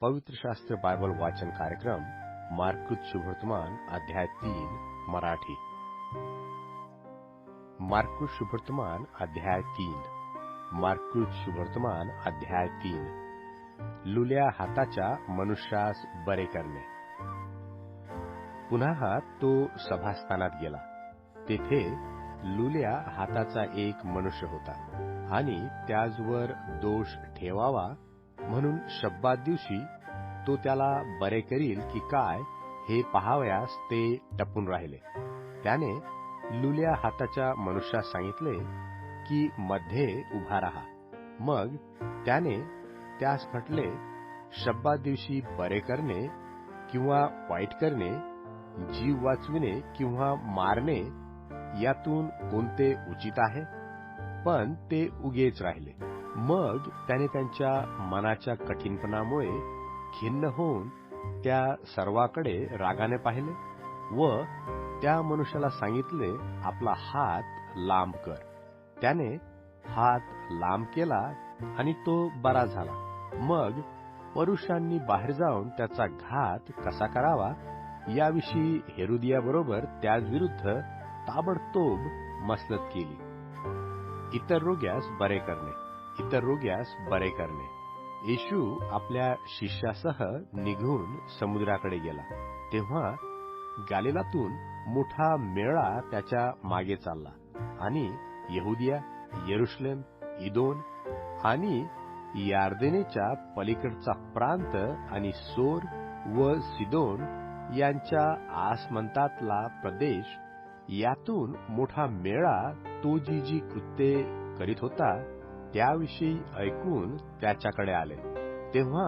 पवित्र शास्त्र बायबल वाचन कार्यक्रम मार्कुस शुभवर्तमान अध्याय 3 मराठी। मार्कुस शुभवर्तमान अध्याय 3। मार्कुस शुभवर्तमान अध्याय 3। लुल्या हाताच्या मनुष्यास बरे करणे। पुन्हा तो सभास्थानात गेला। तेथे लुल्या हाताचा एक मनुष्य होता आणि त्याजवर दोष ठेवावा म्हणून शब्बात दिवशी तो त्याला बरे करील की काय हे पाहावयास ते टपून राहिले। त्याने लुल्या हाताच्या मनुष्यास सांगितले की मध्ये उभा राहा। मग त्याने त्यास म्हटले, शब्बात दिवशी बरे करणे किंवा वाईट करणे, जीव वाचविणे किंवा मारणे, यातून कोणते उचित आहे? पण ते उगेच राहिले। मग त्याने त्यांच्या मनाच्या कठीणपणामुळे खिन्न होऊन त्या सर्वाकडे रागाने पाहिले व त्या मनुष्याला सांगितले, आपला हात लांब कर। त्याने हात लांब केला आणि तो बरा झाला। मग पुरुषांनी बाहेर जाऊन त्याचा घात कसा करावा याविषयी हेरोदियाबरोबर त्याविरुद्ध ताबडतोब मसलत केली। इतर रोग्यास बरे करणे, इतर रोग्यास बरे करणे। येशू आपल्या शिष्यासह निघून समुद्राकडे गेला। तेव्हा गलिलातून मोठा मेळा त्याच्या मागे चालला आणि यहुदिया, यरुशलेम, इदोन आणि यार्देनेच्या पलीकडचा प्रांत आणि सोर व सिदोन यांच्या आसमंतातला प्रदेश, यातून मोठा मेळा तो जी कृत्ये करीत होता त्याविषयी ऐकून त्याच्याकडे आले। तेव्हा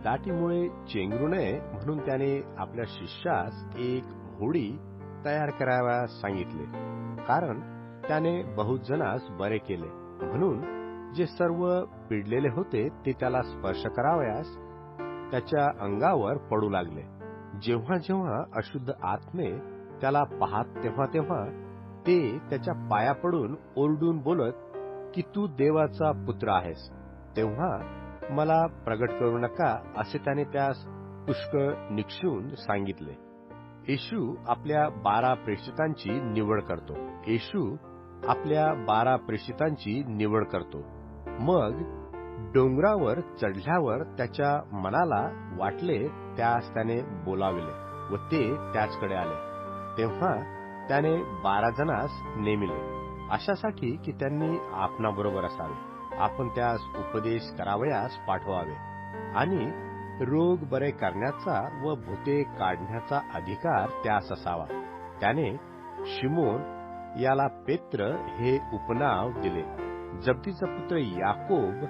दाटीमुळे चेंगरू नये म्हणून त्याने आपल्या शिष्यास एक होडी तयार करायला सांगितले, कारण त्याने बहुत जणांस बरे केले म्हणून जे सर्व पिडलेले होते ते त्याला स्पर्श करावयास त्याच्या अंगावर पडू लागले। जेव्हा जेव्हा अशुद्ध आत्मे त्याला पाहत तेव्हा तेव्हा ते त्याच्या पाया पडून ओरडून बोलत की तू देवाचा पुत्र आहेस, तेव्हा मला प्रगट करू नका असे त्याने त्यास पुष्कळ निक्षून सांगितले। येशू आपल्या 12 प्रेषितांची निवड करतो। येशू आपल्या 12 प्रेषितांची निवड करतो। मग डोंगरावर चढल्यावर त्याच्या मनाला वाटले त्यास त्याने बोलाविले व ते त्याचकडे आले। तेव्हा त्याने 12 जणांस नेमिले, अशासाठी की त्यांनी आपणाबरोबर असावे, आपण त्यास उपदेश करावयास पाठवावे आणि रोग बरे करण्याचा व भूते काढण्याचा अधिकार त्यास असावा। त्याने शिमोन याला पेत्र हे उपनाव दिले, जब्दीचा पुत्र याकोब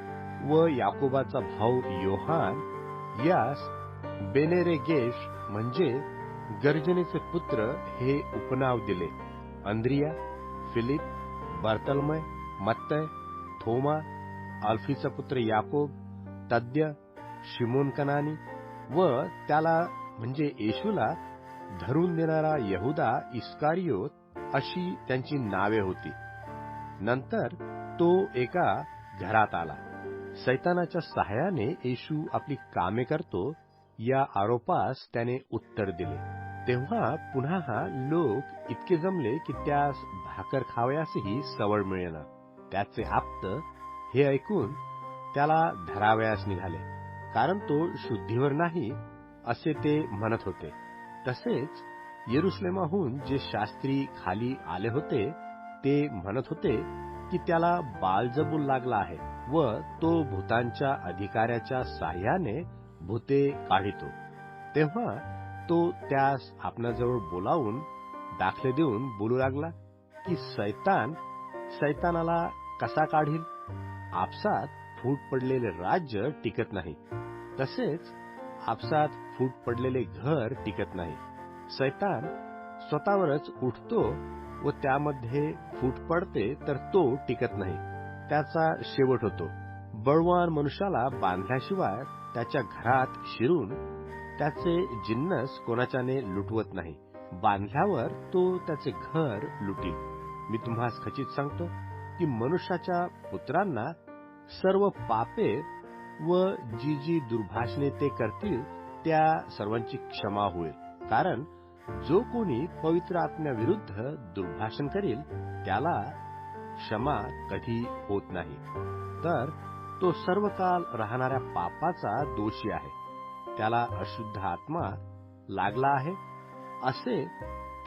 व याकोबाचा भाऊ योहान यास बेनेरेगेश म्हणजे गर्जनेचे पुत्र हे उपनाव दिले। अंद्रिया, फिलिप, बर्तलमय, मत्तय, थोमा, अल्फीचा पुत्र याकोब, तद्य, शिमोन कनानी व त्याला म्हणजे येशूला धरून देणारा यहुदा इस्कारियोत, अशी त्यांची नावे होती। नंतर तो एका घरात आला। सैतानाच्या सहाय्याने येशू आपली कामे करतो या आरोपास त्याने उत्तर दिले। तेव्हा पुन्हा लोक इतके जमले की त्यास भाकर खावयासही सवड मिळेना। त्याचे आप्त हे ऐकून त्याला धरावयास निघाले, कारण तो शुद्धीवर नाही असे ते म्हणत होते। तसेच यरुशलेमाहून जे शास्त्री खाली आले होते ते म्हणत होते की त्याला बालजबूल लागला आहे व तो भूतांच्या अधिकाऱ्याच्या साह्याने भूते काढितो। तेव्हा तो त्यास आपणाजवळ बोलावून दाखले देऊन बोलू लागला की सैतान सैतानाला कसा काढील? आपसात फूट पडलेले राज्य टिकत नाही, तसेच आपसात फूट पडलेले घर टिकत नाही। सैतान स्वतःवरच उठतो व त्यामध्ये फूट पडते तर तो टिकत नाही, त्याचा शेवट होतो। बळवान मनुष्याला बांधल्याशिवाय त्याच्या घरात शिरून त्याचे जिन्नस कोणाच्याने लुटवत नाही, बांधल्यावर तो त्याचे घर लुटील। मी तुम्हास खचित सांगतो की मनुष्याच्या पुत्रांना सर्व पापे व जी जी दुर्भाषणे ते करतील त्या सर्वांची क्षमा होईल. कारण जो कोणी पवित्र आत्म्याविरुद्ध दुर्भाषण करील त्याला क्षमा कधी होत नाही. तर तो सर्व काळ राहणाऱ्या पापाचा दोषी आहे. त्याला अशुद्ध आत्मा लागला आहे असे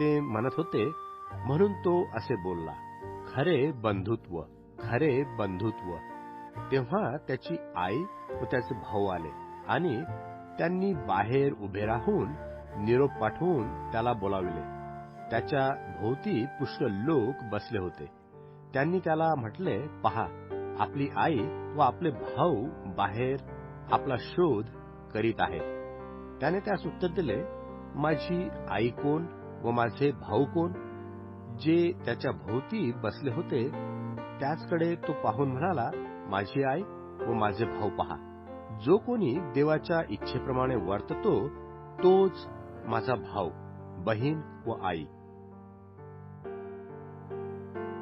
ते म्हणत होते, म्हणून तो असे बोलला. खरे बंधुत्व, खरे बंधुत्व. तेव्हा त्याची आई व त्याचे भाऊ आले आणि त्यांनी बाहेर उभे राहून निरोप पाठवून त्याला बोलाविले. त्याच्या भोवती पुष्कळ लोक बसले होते. त्यांनी त्याला म्हटले, पहा, आपली आई व आपले भाऊ बाहेर आपला शोध करीत आहेत. त्याने त्यास उत्तर दिले, माझी आई कोण व माझे भाऊ कोण? जे त्याच्या भोवती बसले होते त्याचकडे तो पाहून म्हणाला, माझी आई व माझे भाऊ पहा. जो कोणी देवाच्या इच्छेप्रमाणे वर्ततो तोच माझा भाऊ, बहीण व आई.